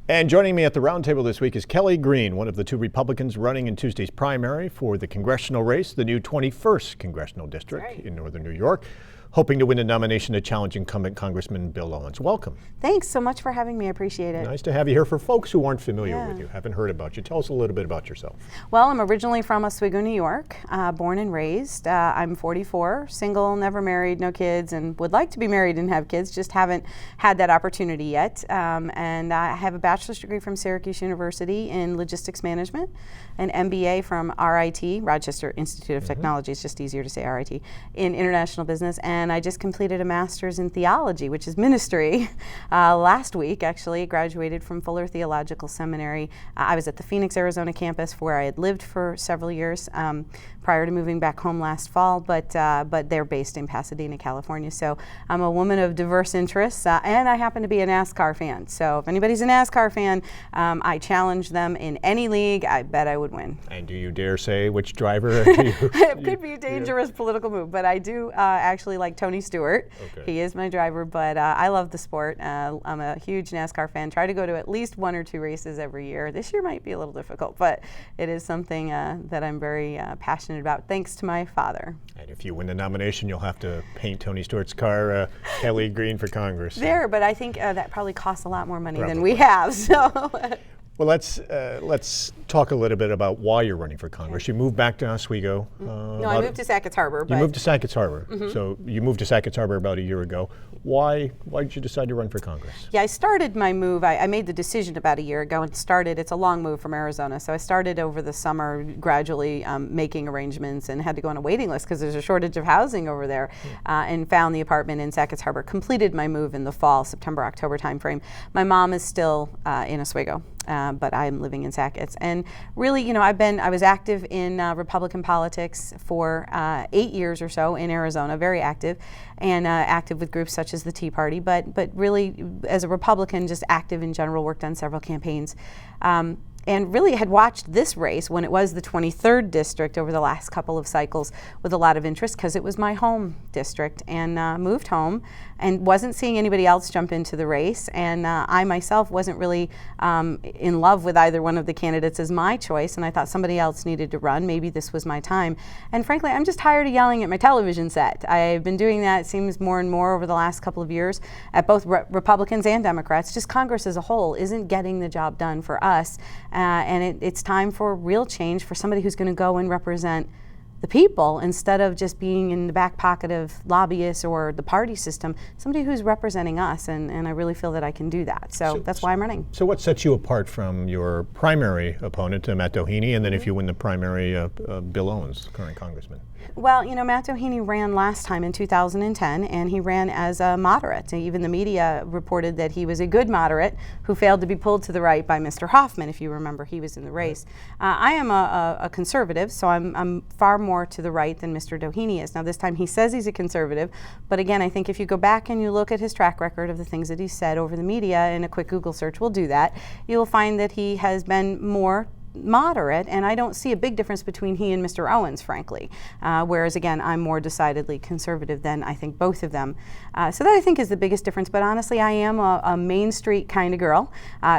And joining me at the roundtable this week is Kellie Greene, one of the two Republicans running in Tuesday's primary for the congressional race, the new 21st Congressional District in Northern New York, hoping to win a nomination to challenge incumbent Congressman Bill Owens. Welcome. Thanks so much for having me. I appreciate it. Nice to have you here. For folks who aren't familiar with you, haven't heard about you, tell us a little bit about yourself. Well, I'm originally from Oswego, New York, born and raised. I'm 44, single, never married, no kids, and would like to be married and have kids, just haven't had that opportunity yet. And I have a bachelor's degree from Syracuse University in logistics management, an MBA from RIT, Rochester Institute of Technology, it's just easier to say RIT, in international business. And I just completed a master's in theology, which is ministry, last week actually. Graduated from Fuller Theological Seminary. I was at the Phoenix, Arizona campus where I had lived for several years prior to moving back home last fall, but they're based in Pasadena, California. So I'm a woman of diverse interests, and I happen to be a NASCAR fan. So if anybody's a NASCAR fan, I challenge them in any league. I bet I would win. And do you dare say which driver? It could be a dangerous political move, but I do actually like Tony Stewart. He is my driver, but I love the sport. I'm a huge NASCAR fan. Try to go to at least 1 or 2 races every year. This year might be a little difficult, but it is something that I'm very passionate about, thanks to my father. And if you win the nomination, you'll have to paint Tony Stewart's car Kellie Greene for Congress. There, but I think that probably costs a lot more money than we have. So. Well, let's talk a little bit about why you're running for Congress. You moved back to Oswego. No, I moved to Sackett's Harbor. You moved to Sackett's Harbor. So you moved to Sackett's Harbor about a year ago. Why did you decide to run for Congress? Yeah, I started my move. I made the decision about a year ago and started. It's a long move from Arizona, so I started over the summer gradually making arrangements and had to go on a waiting list because there's a shortage of housing over there, and found the apartment in Sackett's Harbor. Completed my move in the fall, September, October timeframe. My mom is still in Oswego. But I'm living in Sackett's, and really, you know, I was active in Republican politics for 8 years or so in Arizona, very active, and active with groups such as the Tea Party. But really, as a Republican, just active in general. Worked on several campaigns. And really had watched this race when it was the 23rd district over the last couple of cycles with a lot of interest because it was my home district, and moved home and wasn't seeing anybody else jump into the race. And I myself wasn't really in love with either one of the candidates as my choice, and I thought somebody else needed to run. Maybe this was my time. And frankly, I'm just tired of yelling at my television set. I've been doing that, it seems, more and more over the last couple of years at both Republicans and Democrats. Just Congress as a whole isn't getting the job done for us. And it's time for real change, for somebody who's going to go and represent the people instead of just being in the back pocket of lobbyists or the party system, somebody who's representing us, and I really feel that I can do that. So that's why I'm running. So what sets you apart from your primary opponent, Matt Doheny, and then if you win the primary, Bill Owens, current congressman? Well, you know, Matt Doheny ran last time in 2010, and he ran as a moderate. Even the media reported that he was a good moderate who failed to be pulled to the right by Mr. Hoffman, if you remember, he was in the race. I am a conservative, so I'm far more to the right than Mr. Doheny is. Now, this time he says he's a conservative, but again, I think if you go back and you look at his track record of the things that he's said over the media, and a quick Google search will do that, you'll find that he has been more moderate, and I don't see a big difference between he and Mr. Owens, frankly. Whereas again, I'm more decidedly conservative than I think both of them. So that I think is the biggest difference. But honestly, I am a Main Street kind of girl.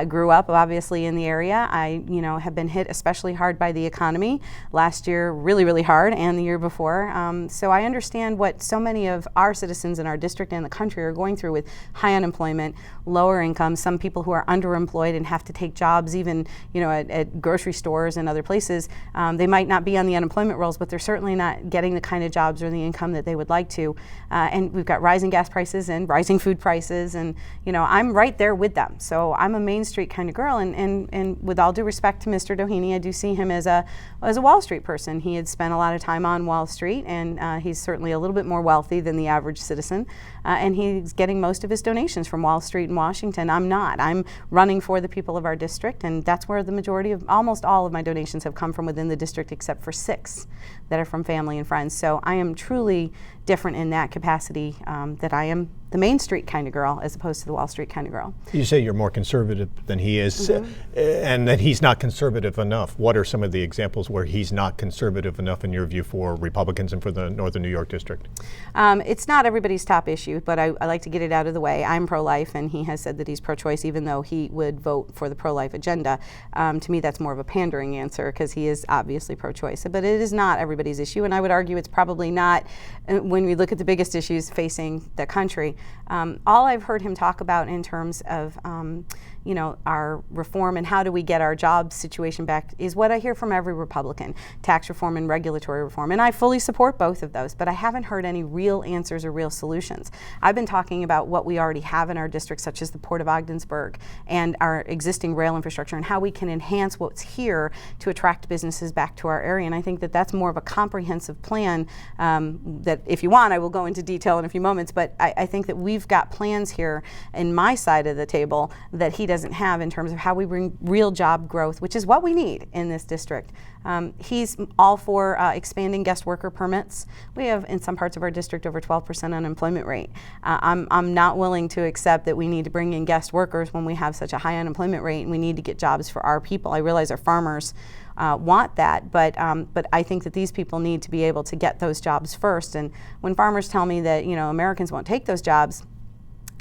Grew up obviously in the area. I, you know, have been hit especially hard by the economy. Last year, really, really hard, and the year before. So I understand what so many of our citizens in our district and the country are going through with high unemployment, lower income, some people who are underemployed and have to take jobs even, you know, at grocery stores and other places. They might not be on the unemployment rolls, but they're certainly not getting the kind of jobs or the income that they would like to. And we've got rising gas prices and rising food prices, and you know, I'm right there with them. So I'm a Main Street kind of girl, and with all due respect to Mr. Doheny, I do see him as a Wall Street person. He had spent a lot of time on Wall Street, and he's certainly a little bit more wealthy than the average citizen, and he's getting most of his donations from Wall Street in Washington. I'm not. I'm running for the people of our district, and that's where the majority of, almost all of my donations have come from within the district, except for 6 that are from family and friends. So I am truly different in that capacity, that I am the Main Street kind of girl as opposed to the Wall Street kind of girl. You say you're more conservative than he is, and that he's not conservative enough. What are some of the examples where he's not conservative enough in your view for Republicans and for the Northern New York district? It's not everybody's top issue, but I like to get it out of the way. I'm pro-life, and he has said that he's pro-choice, even though he would vote for the pro-life agenda. To me, that's more of a pandering answer because he is obviously pro-choice. But it is not everybody's issue, and I would argue it's probably not when we look at the biggest issues facing the country. All I've heard him talk about in terms of our reform and how do we get our job situation back is what I hear from every Republican, tax reform and regulatory reform. And I fully support both of those, but I haven't heard any real answers or real solutions. I've been talking about what we already have in our district, such as the Port of Ogdensburg and our existing rail infrastructure, and how we can enhance what's here to attract businesses back to our area. And I think that that's more of a comprehensive plan that, if you want, I will go into detail in a few moments, but I think that we've got plans here in my side of the table that he doesn't have in terms of how we bring real job growth, which is what we need in this district. He's all for expanding guest worker permits. We have in some parts of our district over 12% unemployment rate. I'm not willing to accept that we need to bring in guest workers when we have such a high unemployment rate, and we need to get jobs for our people. I realize our farmers want that, but I think that these people need to be able to get those jobs first. And when farmers tell me that Americans won't take those jobs,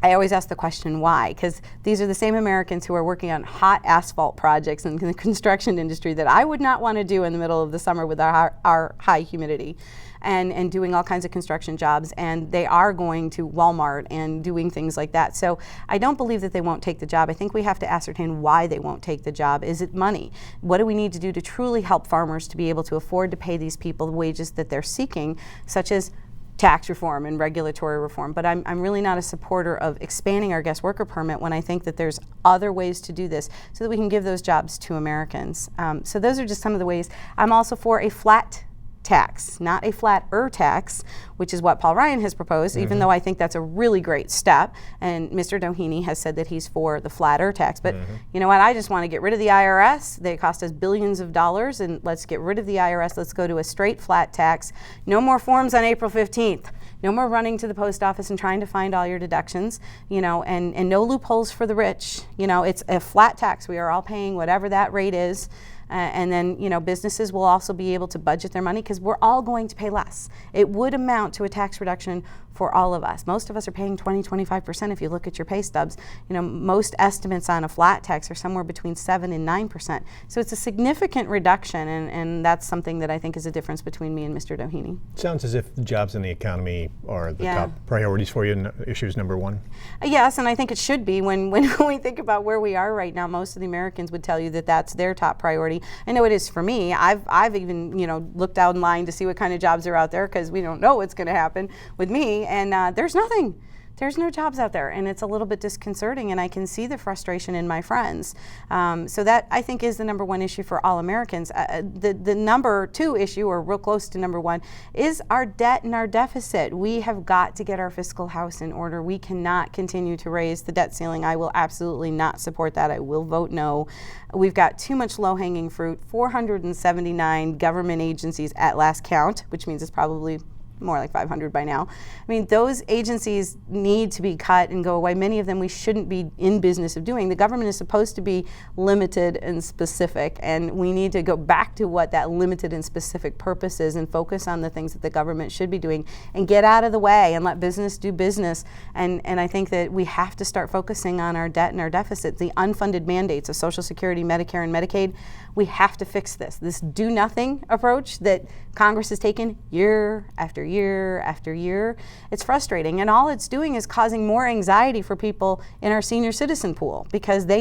I always ask the question why, because these are the same Americans who are working on hot asphalt projects in the construction industry that I would not want to do in the middle of the summer with our high humidity, and doing all kinds of construction jobs, and they are going to Walmart and doing things like that. So I don't believe that they won't take the job. I think we have to ascertain why they won't take the job. Is it money? What do we need to do to truly help farmers to be able to afford to pay these people the wages that they're seeking, such as tax reform and regulatory reform? But I'm really not a supporter of expanding our guest worker permit when I think that there's other ways to do this so that we can give those jobs to Americans. So those are just some of the ways. I'm also for a flat tax, not a flatter tax, which is what Paul Ryan has proposed, even though I think that's a really great step. And Mr. Doheny has said that he's for the flatter tax. But you know what? I just want to get rid of the IRS. They cost us billions of dollars, and let's get rid of the IRS. Let's go to a straight flat tax. No more forms on April 15th. No more running to the post office and trying to find all your deductions, and no loopholes for the rich. It's a flat tax. We are all paying whatever that rate is. And then, businesses will also be able to budget their money because we're all going to pay less. It would amount to a tax reduction for all of us. Most of us are paying 20-25% if you look at your pay stubs. Most estimates on a flat tax are somewhere between 7 and 9%. So it's a significant reduction, and that's something that I think is a difference between me and Mr. Doheny. Sounds as if the jobs in the economy are the top priorities for you, issues number one. Yes, and I think it should be. When we think about where we are right now, most of the Americans would tell you that that's their top priority. I know it is for me. I've even looked out in line to see what kind of jobs are out there because we don't know what's going to happen with me, and there's nothing. There's no jobs out there, and it's a little bit disconcerting, and I can see the frustration in my friends. So that, I think, is the number one issue for all Americans. The number two issue, or real close to number one, is our debt and our deficit. We have got to get our fiscal house in order. We cannot continue to raise the debt ceiling. I will absolutely not support that. I will vote no. We've got too much low-hanging fruit. 479 government agencies at last count, which means it's probably more like 500 by now. I mean, those agencies need to be cut and go away. Many of them we shouldn't be in business of doing. The government is supposed to be limited and specific, and we need to go back to what that limited and specific purpose is and focus on the things that the government should be doing and get out of the way and let business do business. And I think that we have to start focusing on our debt and our deficit. The unfunded mandates of Social Security, Medicare, and Medicaid, we have to fix this. This do-nothing approach that Congress has taken year after year after year, it's frustrating. And all it's doing is causing more anxiety for people in our senior citizen pool because they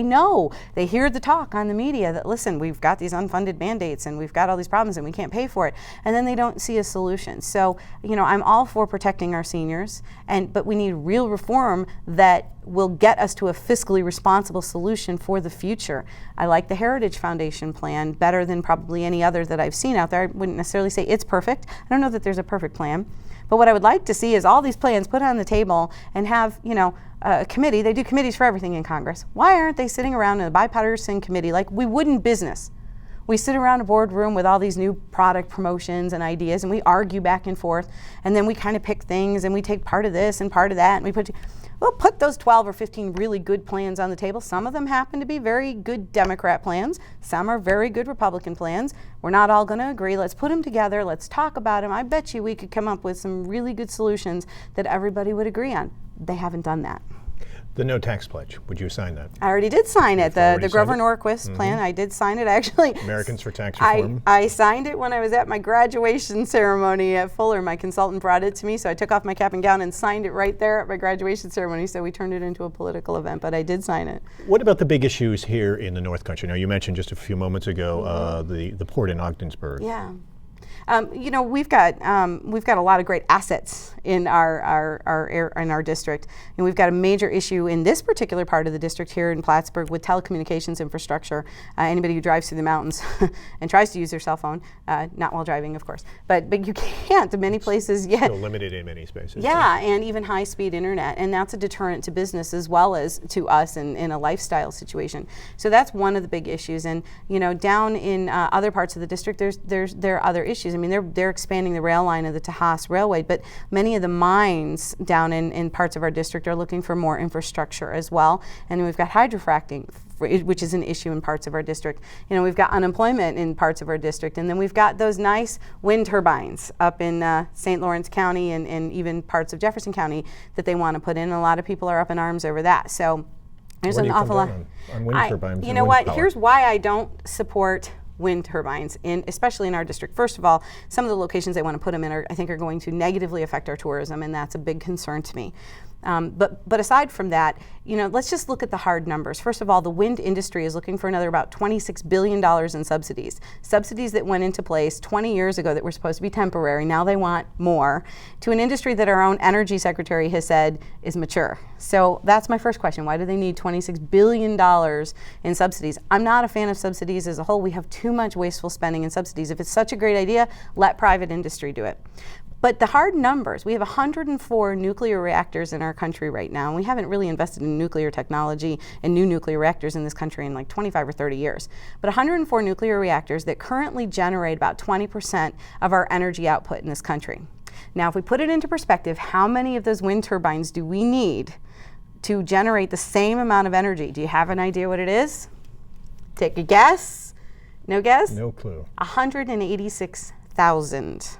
hear the talk on the media that, listen, we've got these unfunded mandates and we've got all these problems and we can't pay for it. And then they don't see a solution. So, I'm all for protecting our seniors, but we need real reform that will get us to a fiscally responsible solution for the future. I like the Heritage Foundation plan better than probably any other that I've seen out there. I wouldn't necessarily say it's perfect. I don't know that there's a perfect plan. But what I would like to see is all these plans put on the table and have, a committee. They do committees for everything in Congress. Why aren't they sitting around in a bipartisan committee like we would in business? We sit around a boardroom with all these new product promotions and ideas, and we argue back and forth, and then we kind of pick things, and we take part of this and part of that, and we'll put those 12 or 15 really good plans on the table. Some of them happen to be very good Democrat plans. Some are very good Republican plans. We're not all going to agree. Let's put them together. Let's talk about them. I bet you we could come up with some really good solutions that everybody would agree on. They haven't done that. The no tax pledge, would you sign that? I already did sign it. The Grover signed it? Norquist plan, I did sign it. Actually, Americans for Tax Reform. I signed it when I was at my graduation ceremony at Fuller. My consultant brought it to me, so I took off my cap and gown and signed it right there at my graduation ceremony. So we turned it into a political event, but I did sign it. What about the big issues here in the North Country? Now, you mentioned just a few moments ago the port in Ogdensburg. Yeah. You know, we've got a lot of great assets in our district, and we've got a major issue in this particular part of the district here in Plattsburgh with telecommunications infrastructure. Anybody who drives through the mountains and tries to use their cell phone, not while driving, of course, but you can't in many places yet. Still limited in many spaces. Yeah, and even high-speed internet, and that's a deterrent to business as well as to us in a lifestyle situation. So that's one of the big issues, and you know, down in other parts of the district, there are other issues. I mean, they're expanding the rail line of the Tejas Railway, but many of the mines down in parts of our district are looking for more infrastructure as well. And we've got hydrofracking, which is an issue in parts of our district. You know, we've got unemployment in parts of our district, and then we've got those nice wind turbines up in St. Lawrence County and even parts of Jefferson County that they want to put in. And a lot of people are up in arms over that. So there's an awful lot on wind turbines. You know what? Here's why I don't support wind turbines, especially in our district. First of all, some of the locations they want to put them in I think are going to negatively affect our tourism, and that's a big concern to me. But aside from that, you know, let's just look at the hard numbers. First of all, the wind industry is looking for another about $26 billion in subsidies. Subsidies that went into place 20 years ago that were supposed to be temporary. Now they want more, to an industry that our own energy secretary has said is mature. So that's my first question. Why do they need $26 billion in subsidies? I'm not a fan of subsidies as a whole. We have too much wasteful spending in subsidies. If it's such a great idea, let private industry do it. But the hard numbers, we have 104 nuclear reactors in our country right now, and we haven't really invested in nuclear technology and new nuclear reactors in this country in like 25 or 30 years. But 104 nuclear reactors that currently generate about 20% of our energy output in this country. Now, if we put it into perspective, how many of those wind turbines do we need to generate the same amount of energy? Do you have an idea what it is? Take a guess. No guess? No clue. 186,000.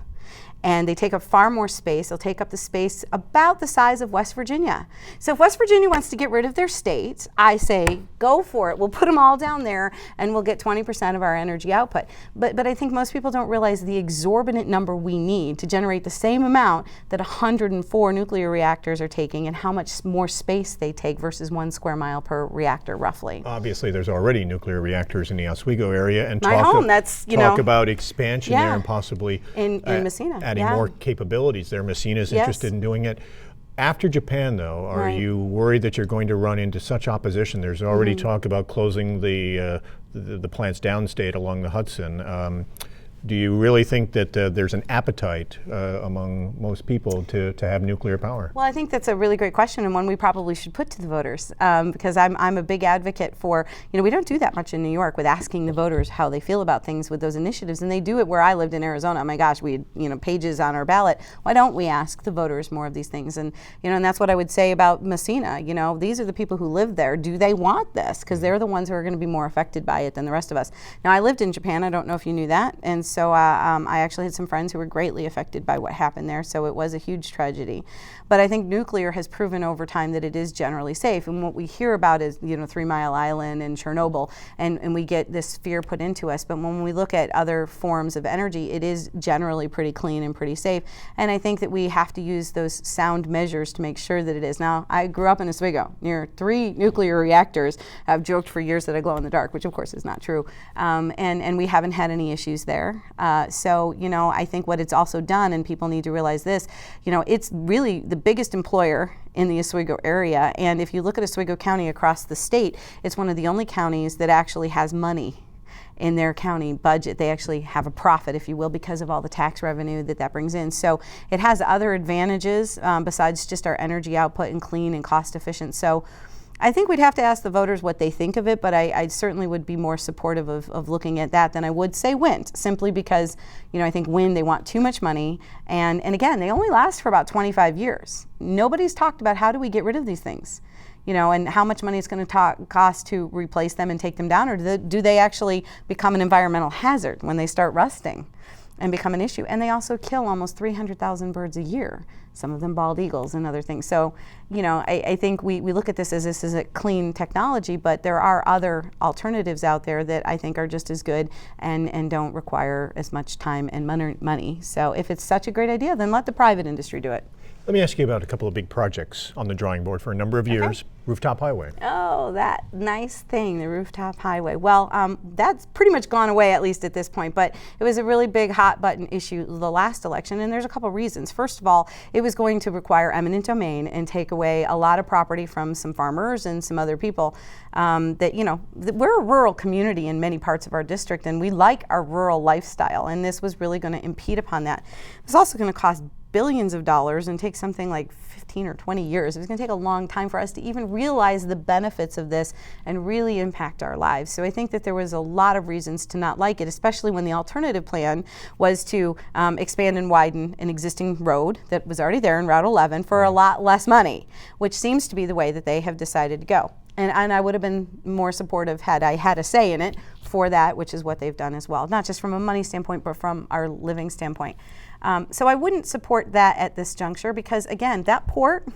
And they take up far more space. They'll take up the space about the size of West Virginia. So if West Virginia wants to get rid of their state, I say, go for it. We'll put them all down there and we'll get 20% of our energy output. But I think most people don't realize the exorbitant number we need to generate the same amount that 104 nuclear reactors are taking, and how much more space they take versus 1 square mile per reactor, roughly. Obviously, there's already nuclear reactors in the Oswego area, and talk about expansion there and possibly in Messina. Adding more capabilities there. Messina's interested in doing it. After Japan, though, are you worried that you're going to run into such opposition? There's already talk about closing the plants downstate along the Hudson. Do you really think that there's an appetite among most people to have nuclear power? Well, I think that's a really great question, and one we probably should put to the voters, because I'm a big advocate for, you know, we don't do that much in New York with asking the voters how they feel about things with those initiatives, and they do it where I lived in Arizona. Oh my gosh, we had, you know, pages on our ballot. Why don't we ask the voters more of these things? And, you know, and that's what I would say about Messina. You know, these are the people who live there. Do they want this? Because they're the ones who are going to be more affected by it than the rest of us. Now, I lived in Japan. I don't know if you knew that, and so I actually had some friends who were greatly affected by what happened there, so it was a huge tragedy. But I think nuclear has proven over time that it is generally safe, and what we hear about is, you know, 3 Mile Island and Chernobyl, and we get this fear put into us, but when we look at other forms of energy, it is generally pretty clean and pretty safe, and I think that we have to use those sound measures to make sure that it is. Now, I grew up in Oswego near 3 nuclear reactors. I've joked for years that I glow in the dark, which of course is not true, and we haven't had any issues there. So, you know, I think what it's also done, and people need to realize this, you know, it's really the biggest employer in the Oswego area. And if you look at Oswego County across the state, it's one of the only counties that actually has money in their county budget. They actually have a profit, if you will, because of all the tax revenue that brings in. So it has other advantages besides just our energy output and clean and cost efficient. So I think we'd have to ask the voters what they think of it, but I certainly would be more supportive of looking at that than I would say wind, simply because, I think wind, they want too much money, and again, they only last for about 25 years. Nobody's talked about how do we get rid of these things, and how much money it's going to cost to replace them and take them down, or do they actually become an environmental hazard when they start rusting and become an issue? And they also kill almost 300,000 birds a year, some of them bald eagles and other things. So, I think we look at this as a clean technology, but there are other alternatives out there that I think are just as good and don't require as much time and money. So if it's such a great idea, then let the private industry do it. Let me ask you about a couple of big projects on the drawing board for a number of years. Rooftop highway. Oh, that nice thing, the rooftop highway. Well, that's pretty much gone away, at least at this point, but it was a really big hot button issue the last election, and there's a couple reasons. First of all, it was going to require eminent domain and take away a lot of property from some farmers and some other people we're a rural community in many parts of our district, and we like our rural lifestyle, and this was really going to impede upon that. It was also going to cost billions of dollars and take something like 15 or 20 years. It was going to take a long time for us to even realize the benefits of this and really impact our lives. So I think that there was a lot of reasons to not like it, especially when the alternative plan was to expand and widen an existing road that was already there in Route 11 for a lot less money, which seems to be the way that they have decided to go. And I would have been more supportive had I had a say in it for that, which is what they've done as well, not just from a money standpoint, but from our living standpoint. So I wouldn't support that at this juncture because, again, that port,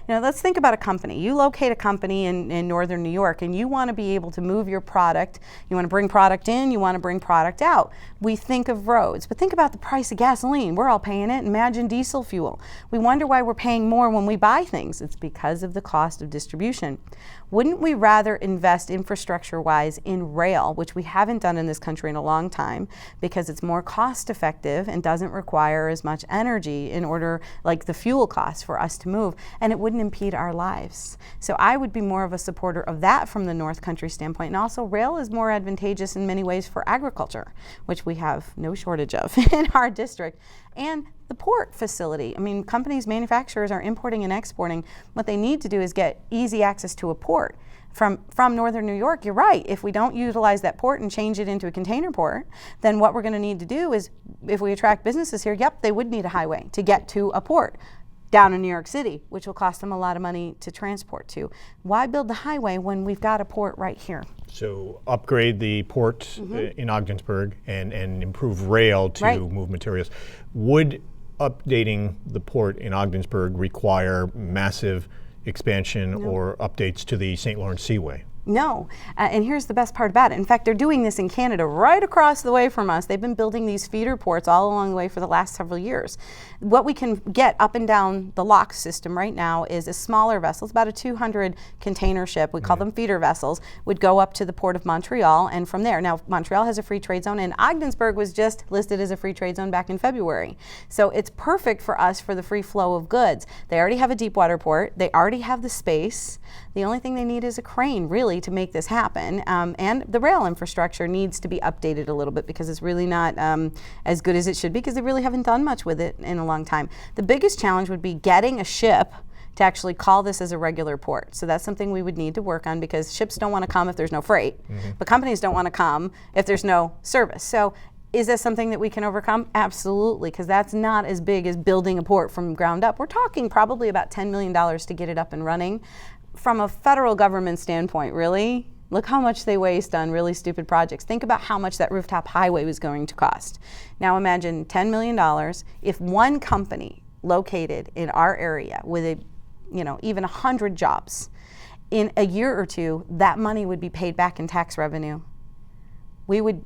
let's think about a company. You locate a company in northern New York and you want to be able to move your product. You want to bring product in, you want to bring product out. We think of roads, but think about the price of gasoline. We're all paying it. Imagine diesel fuel. We wonder why we're paying more when we buy things. It's because of the cost of distribution. Wouldn't we rather invest infrastructure-wise in rail, which we haven't done in this country in a long time, because it's more cost-effective and doesn't require as much energy in order, like the fuel costs for us to move, and it wouldn't impede our lives. So I would be more of a supporter of that from the North Country standpoint. And also rail is more advantageous in many ways for agriculture, which we have no shortage of in our district. And the port facility. I mean, companies, manufacturers are importing and exporting. What they need to do is get easy access to a port. From northern New York, you're right. If we don't utilize that port and change it into a container port, then what we're going to need to do is, if we attract businesses here, they would need a highway to get to a port down in New York City, which will cost them a lot of money to transport to. Why build the highway when we've got a port right here? So upgrade the port in Ogdensburg and improve rail to move materials. Would updating the port in Ogdensburg require massive expansion or updates to the St. Lawrence Seaway? No, and here's the best part about it. In fact, they're doing this in Canada right across the way from us. They've been building these feeder ports all along the way for the last several years. What we can get up and down the lock system right now is a smaller vessel. It's about a 200 container ship. We call them feeder vessels, would go up to the port of Montreal, and from there. Now, Montreal has a free trade zone, and Ogdensburg was just listed as a free trade zone back in February. So it's perfect for us for the free flow of goods. They already have a deep water port. They already have the space. The only thing they need is a crane, really, to make this happen. And the rail infrastructure needs to be updated a little bit because it's really not as good as it should be because they really haven't done much with it in a long time. The biggest challenge would be getting a ship to actually call this as a regular port. So that's something we would need to work on because ships don't want to come if there's no freight, but companies don't want to come if there's no service. So is that something that we can overcome? Absolutely, because that's not as big as building a port from ground up. We're talking probably about $10 million to get it up and running. From a federal government standpoint, really, look how much they waste on really stupid projects. Think about how much that rooftop highway was going to cost. Now imagine $10 million if one company located in our area with even 100 jobs, in a year or two, that money would be paid back in tax revenue.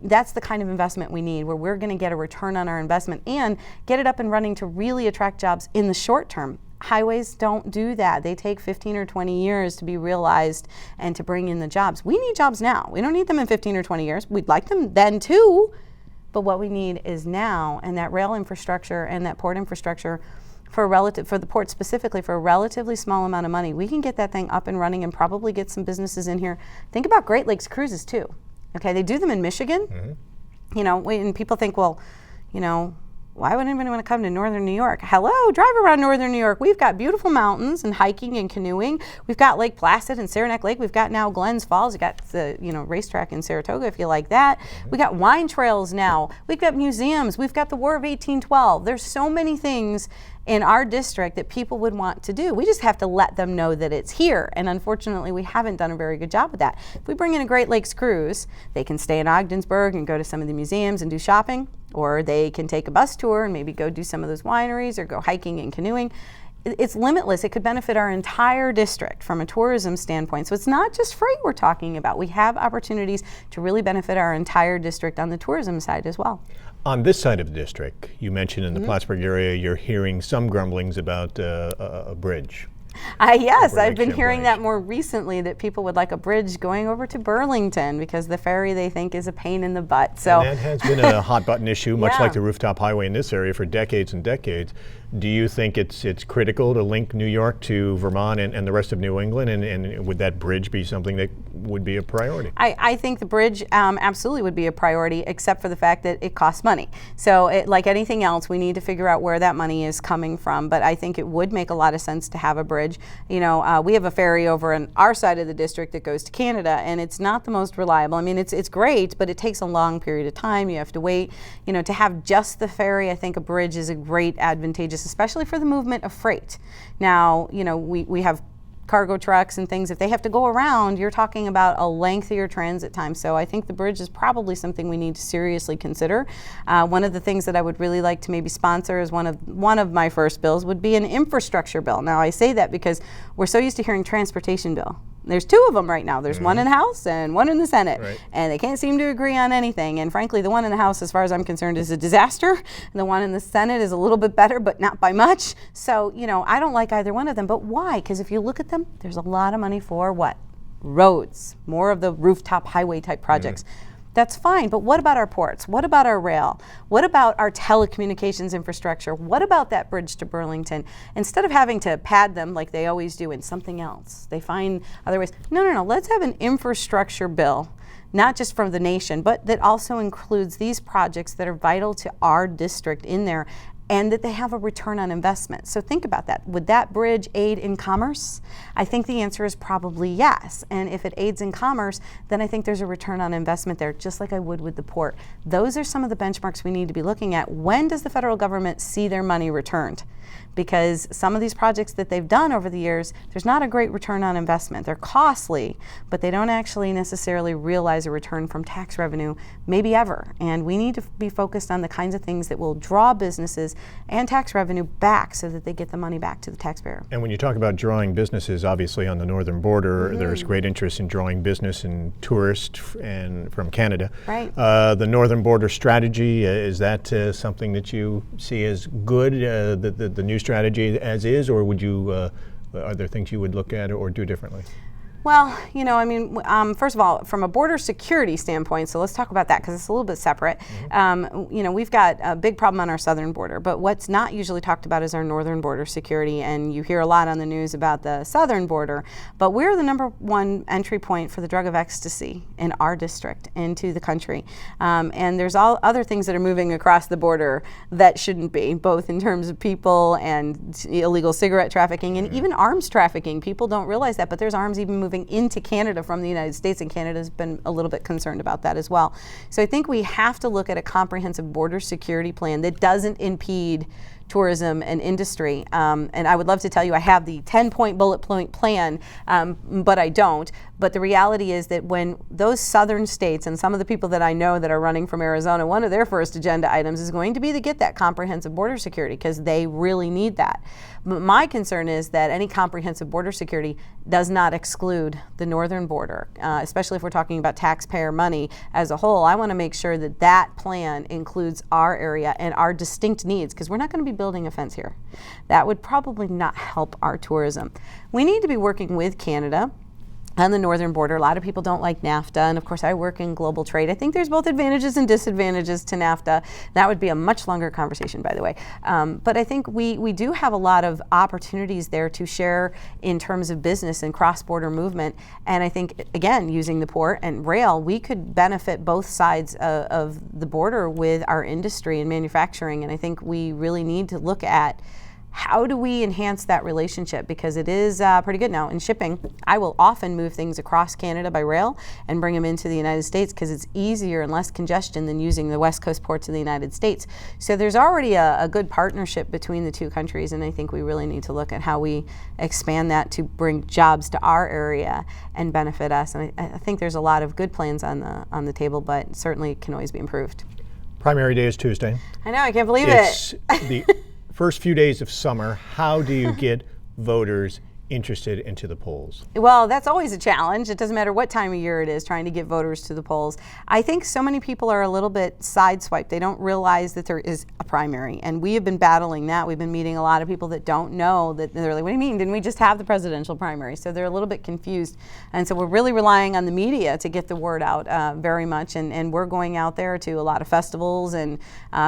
That's the kind of investment we need, where we're going to get a return on our investment and get it up and running to really attract jobs in the short term. Highways don't do that. They take 15 or 20 years to be realized and to bring in the jobs. We need jobs now. We don't need them in 15 or 20 years. We'd like them then too, but what we need is now, and that rail infrastructure and that port infrastructure for the port specifically, for a relatively small amount of money, we can get that thing up and running and probably get some businesses in here. Think about Great Lakes cruises too. Okay, they do them in Michigan. And people think, well, why would anybody want to come to northern New York? Hello, drive around northern New York. We've got beautiful mountains and hiking and canoeing. We've got Lake Placid and Saranac Lake. We've got now Glens Falls. We've got the racetrack in Saratoga if you like that. We got wine trails now. We've got museums. We've got the War of 1812. There's so many things in our district that people would want to do. We just have to let them know that it's here. And unfortunately, we haven't done a very good job with that. If we bring in a Great Lakes cruise, they can stay in Ogdensburg and go to some of the museums and do shopping, or they can take a bus tour and maybe go do some of those wineries or go hiking and canoeing. It's limitless. It could benefit our entire district from a tourism standpoint. So it's not just freight we're talking about. We have opportunities to really benefit our entire district on the tourism side as well. On this side of the district, you mentioned in the Plattsburgh area, you're hearing some grumblings about a bridge. Yes, I've been hearing that more recently, that people would like a bridge going over to Burlington because the ferry they think is a pain in the butt. So and that has been a hot button issue, much like the rooftop highway in this area for decades and decades. Do you think it's critical to link New York to Vermont and the rest of New England, and would that bridge be something that would be a priority? I think the bridge absolutely would be a priority, except for the fact that it costs money. So like anything else, we need to figure out where that money is coming from. But I think it would make a lot of sense to have a bridge. We have a ferry over on our side of the district that goes to Canada, and it's not the most reliable. I mean, it's great, but it takes a long period of time. You have to wait. To have just the ferry, I think a bridge is a great advantageous, especially for the movement of freight. Now, we have cargo trucks and things. If they have to go around, you're talking about a lengthier transit time. So I think the bridge is probably something we need to seriously consider. One of the things that I would really like to maybe sponsor as one of my first bills would be an infrastructure bill. Now I say that because we're so used to hearing transportation bill. There's two of them right now. There's one in the House and one in the Senate. Right. And they can't seem to agree on anything. And frankly, the one in the House, as far as I'm concerned, is a disaster. And the one in the Senate is a little bit better, but not by much. So, I don't like either one of them. But why? Because if you look at them, there's a lot of money for what? Roads. More of the rooftop highway type projects. That's fine, but what about our ports? What about our rail? What about our telecommunications infrastructure? What about that bridge to Burlington? Instead of having to pad them like they always do in something else, they find other ways. No, let's have an infrastructure bill, not just from the nation, but that also includes these projects that are vital to our district in there, and that they have a return on investment. So think about that. Would that bridge aid in commerce? I think the answer is probably yes. And if it aids in commerce, then I think there's a return on investment there, just like I would with the port. Those are some of the benchmarks we need to be looking at. When does the federal government see their money returned? Because some of these projects that they've done over the years, there's not a great return on investment. They're costly, but they don't actually necessarily realize a return from tax revenue, maybe ever. And we need to be focused on the kinds of things that will draw businesses and tax revenue back so that they get the money back to the taxpayer. And when you talk about drawing businesses, obviously on the northern border, there's great interest in drawing business and tourists and from Canada. Right. The northern border strategy, is that something that you see as good, the new strategy as is, or would you, are there things you would look at or do differently? Well, first of all, from a border security standpoint, so let's talk about that because it's a little bit separate. We've got a big problem on our southern border, but what's not usually talked about is our northern border security, and you hear a lot on the news about the southern border, but we're the #1 entry point for the drug of ecstasy in our district into the country. And there's all other things that are moving across the border that shouldn't be, both in terms of people and illegal cigarette trafficking and even arms trafficking. People don't realize that, but there's arms even moving into Canada from the United States, and Canada's been a little bit concerned about that as well. So I think we have to look at a comprehensive border security plan that doesn't impede tourism and industry. And I would love to tell you I have the 10-point bullet point plan, but I don't. But the reality is that when those southern states and some of the people that I know that are running from Arizona, one of their first agenda items is going to be to get that comprehensive border security because they really need that. But my concern is that any comprehensive border security does not exclude the northern border, especially if we're talking about taxpayer money as a whole. I want to make sure that that plan includes our area and our distinct needs, because we're not going to be building a fence here. That would probably not help our tourism. We need to be working with Canada on the northern border. A lot of people don't like NAFTA, and of course I work in global trade. I think there's both advantages and disadvantages to NAFTA. That would be a much longer conversation, by the way. But I think we do have a lot of opportunities there to share in terms of business and cross-border movement. And I think, again, using the port and rail, we could benefit both sides of the border with our industry and manufacturing. And I think we really need to look at how do we enhance that relationship, because it is pretty good now. In shipping, I will often move things across Canada by rail and bring them into the United States because it's easier and less congestion than using the West Coast ports of the United States. So there's already a good partnership between the two countries, and I think we really need to look at how we expand that to bring jobs to our area and benefit us. And I think there's a lot of good plans on the table, but certainly can always be improved. Primary day is Tuesday. I know, I can't believe It's it. the first few days of summer. How do you get voters interested into the polls? Well, that's always a challenge. It doesn't matter what time of year it is, trying to get voters to the polls. I think so many people are a little bit sideswiped. They don't realize that there is a primary, and we have been battling that. We've been meeting a lot of people that don't know that. They're like, what do you mean? Didn't we just have the presidential primary? So they're a little bit confused. And so we're really relying on the media to get the word out very much. And we're going out there to a lot of festivals, and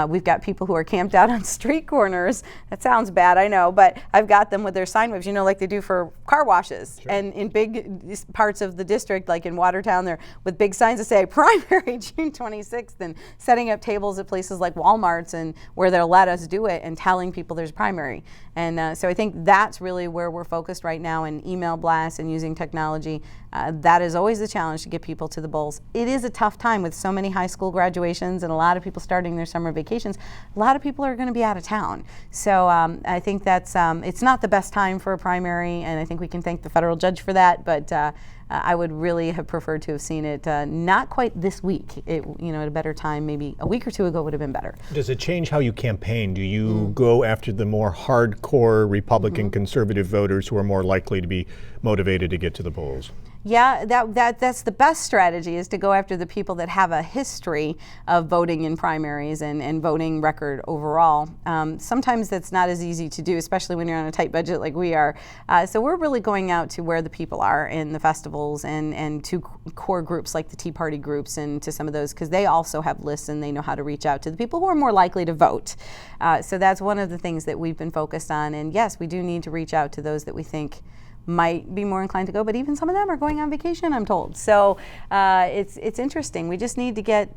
we've got people who are camped out on street corners. That sounds bad, I know, but I've got them with their sign waves, like they do for car washes. Sure. And in big parts of the district, like in Watertown, they're with big signs that say primary June 26th, and setting up tables at places like Walmart's and where they'll let us do it and telling people there's primary. And so I think that's really where we're focused right now, in email blasts and using technology. That is always the challenge, to get people to the polls. It is a tough time with so many high school graduations and a lot of people starting their summer vacations. A lot of people are going to be out of town. So I think that's it's not the best time for a primary, and I think we can thank the federal judge for that. But I would really have preferred to have seen it not quite this week. At a better time, maybe a week or two ago would have been better. Does it change how you campaign? Do you go after the more hardcore Republican conservative voters who are more likely to be motivated to get to the polls? Yeah, that's the best strategy, is to go after the people that have a history of voting in primaries and voting record overall. Sometimes that's not as easy to do, especially when you're on a tight budget like we are. So we're really going out to where the people are in the festivals and to core groups like the Tea Party groups, and to some of those, because they also have lists and they know how to reach out to the people who are more likely to vote. So that's one of the things that we've been focused on. And yes, we do need to reach out to those that we think might be more inclined to go, but even some of them are going on vacation, I'm told. So it's interesting. We just need to get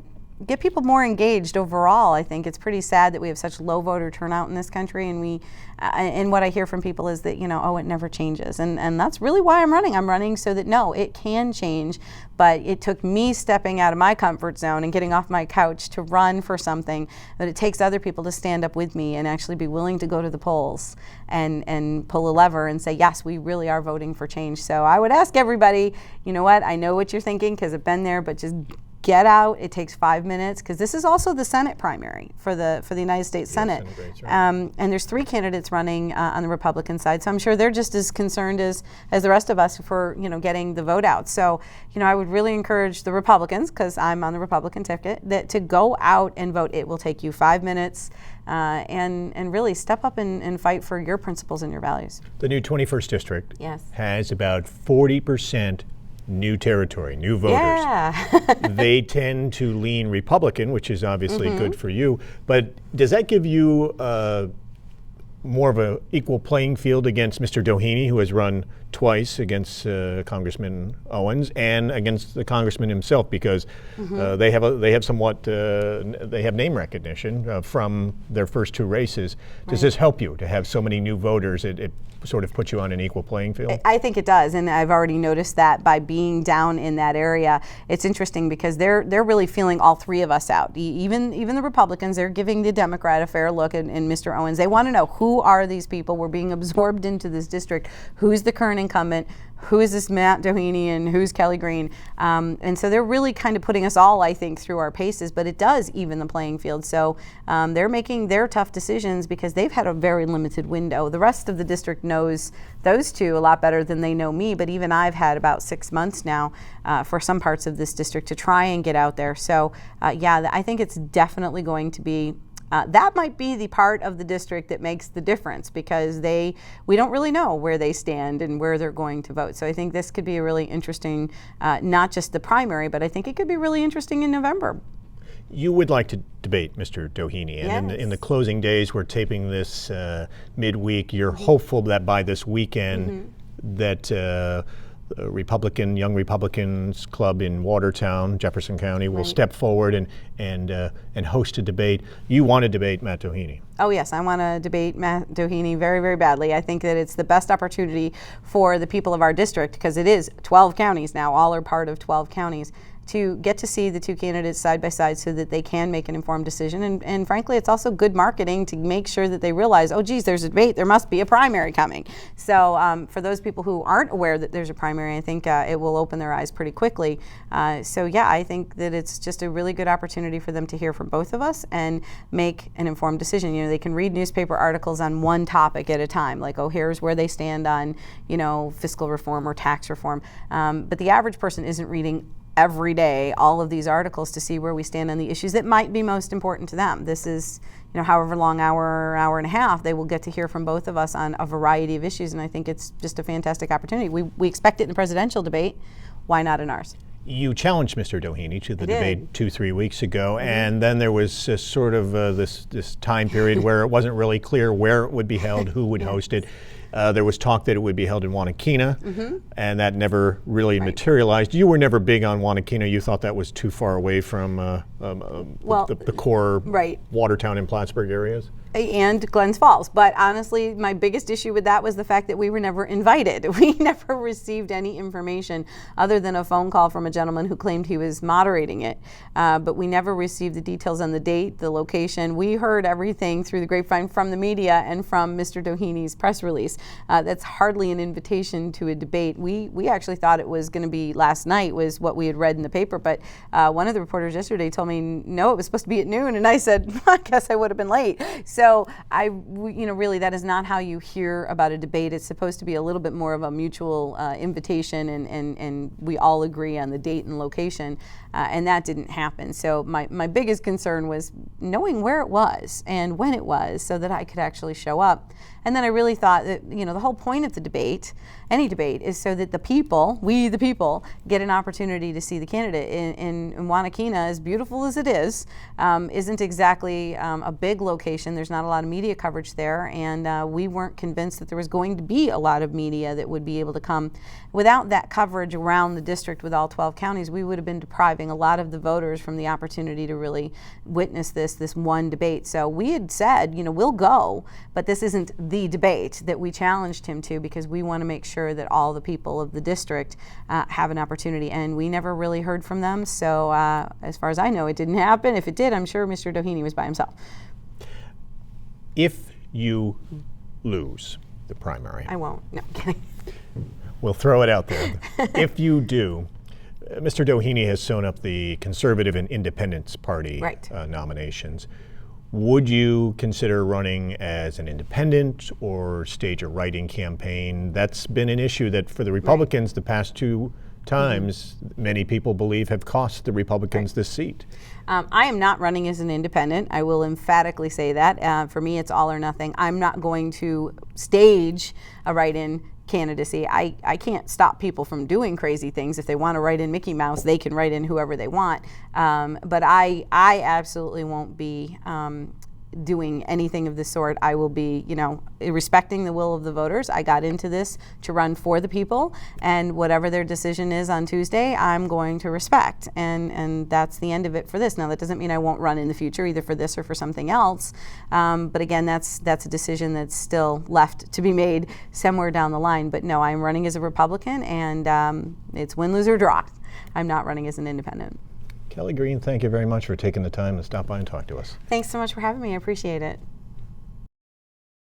people more engaged overall. I think it's pretty sad that we have such low voter turnout in this country, and and what I hear from people is that, it never changes. And that's really why I'm running. I'm running so that, no, it can change, but it took me stepping out of my comfort zone and getting off my couch to run for something, that it takes other people to stand up with me and actually be willing to go to the polls and pull a lever and say, yes, we really are voting for change. So I would ask everybody, you know what, I know what you're thinking because I've been there, but just get out. It takes 5 minutes, because this is also the Senate primary for the United States Senate. Right. And there's 3 candidates running on the Republican side, so I'm sure they're just as concerned as the rest of us for getting the vote out. So I would really encourage the Republicans, because I'm on the Republican ticket, that to go out and vote. It will take you 5 minutes, and really step up and fight for your principles and your values. The new 21st district Yes. has about 40% new territory, new voters. Yeah. They tend to lean Republican, which is obviously good for you. But does that give you more of an equal playing field against Mr. Doheny, who has run twice against Congressman Owens and against the congressman himself, because they have name recognition from their first 2 races. Does this help you to have so many new voters? It sort of puts you on an equal playing field? I think it does, and I've already noticed that by being down in that area. It's interesting because they're really feeling all 3 of us out. Even the Republicans, they're giving the Democrat a fair look in Mr. Owens. They want to know, who are these people? We're being absorbed into this district. Who's the current incumbent? Who is this Matt Doheny, and who's Kellie Greene? And so they're really kind of putting us all, I think, through our paces, but it does even the playing field. So they're making their tough decisions because they've had a very limited window. The rest of the district knows those 2 a lot better than they know me, but even I've had about 6 months now for some parts of this district to try and get out there. So yeah, I think it's definitely going to be that might be the part of the district that makes the difference, because we don't really know where they stand and where they're going to vote. So I think this could be a really interesting, not just the primary, but I think it could be really interesting in November. You would like to debate Mr. Doheny, and Yes. in the closing days, we're taping this midweek. You're hopeful that by this weekend that Republican, Young Republicans Club in Watertown, Jefferson County, will step forward and host a debate. You want to debate Matt Doheny. Oh yes, I want to debate Matt Doheny very, very badly. I think that it's the best opportunity for the people of our district, because it is 12 counties now, all are part of 12 counties, to get to see the two candidates side by side so that they can make an informed decision. And frankly, it's also good marketing to make sure that they realize, oh geez, there's a debate, there must be a primary coming. So for those people who aren't aware that there's a primary, I think it will open their eyes pretty quickly. So yeah, I think that it's just a really good opportunity for them to hear from both of us and make an informed decision. You know, they can read newspaper articles on one topic at a time, like, oh, here's where they stand on, you know, fiscal reform or tax reform. But the average person isn't reading every day all of these articles to see where we stand on the issues that might be most important to them. This is, you know, however long, hour and a half, they will get to hear from both of us on a variety of issues, and I think it's just a fantastic opportunity. We expect it in the presidential debate. Why not in ours? You challenged Mr. Doheny to the debate 2-3 weeks ago, and then there was sort of this time period where it wasn't really clear where it would be held, who would host it. There was talk that it would be held in Wanakena, and that never really materialized. You were never big on Wanakena. You thought that was too far away from the core Watertown and Plattsburgh areas? And Glens Falls. But honestly, my biggest issue with that was the fact that we were never invited. We never received any information other than a phone call from a gentleman who claimed he was moderating it. But we never received the details on the date, the location. We heard everything through the grapevine from the media and from Mr. Doheny's press release. That's hardly an invitation to a debate. We actually thought it was going to be last night, was what we had read in the paper. But one of the reporters yesterday told me, no, it was supposed to be at noon. And I said, I guess I would have been late. So really, that is not how you hear about a debate. It's supposed to be a little bit more of a mutual invitation, and we all agree on the date and location, and that didn't happen. So my biggest concern was knowing where it was and when it was, so that I could actually show up. And then I really thought that, you know, the whole point of the debate, any debate, is so that the people, we the people, get an opportunity to see the candidate. In Wanakena, as beautiful as it is, isn't exactly a big location. There's not a lot of media coverage there, and we weren't convinced that there was going to be a lot of media that would be able to come. Without that coverage around the district with all 12 counties, we would have been depriving a lot of the voters from the opportunity to really witness this one debate. So we had said, you know, we'll go, but this isn't the debate that we challenged him to, because we want to make sure that all the people of the district have an opportunity, and we never really heard from them. So as far as I know, it didn't happen. If it did, I'm sure Mr. Doheny was by himself. If you lose the primary, I won't. No, I'm kidding. We'll throw it out there. If you do, Mr. Doheny has sewn up the Conservative and Independence Party nominations. Would you consider running as an independent or stage a write-in campaign? That's been an issue that for the Republicans the past two times, many people believe have cost the Republicans this seat. I am not running as an independent. I will emphatically say that. For me, it's all or nothing. I'm not going to stage a write-in candidacy. I can't stop people from doing crazy things. If they want to write in Mickey Mouse, they can write in whoever they want. But I absolutely won't be doing anything of the sort. I will be, you know, respecting the will of the voters. I got into this to run for the people, and whatever their decision is on Tuesday, I'm going to respect. And that's the end of it for this. Now, that doesn't mean I won't run in the future, either for this or for something else. But again, that's a decision that's still left to be made somewhere down the line. But no, I'm running as a Republican, and it's win, lose, or draw. I'm not running as an independent. Kellie Greene, thank you very much for taking the time to stop by and talk to us. Thanks so much for having me. I appreciate it.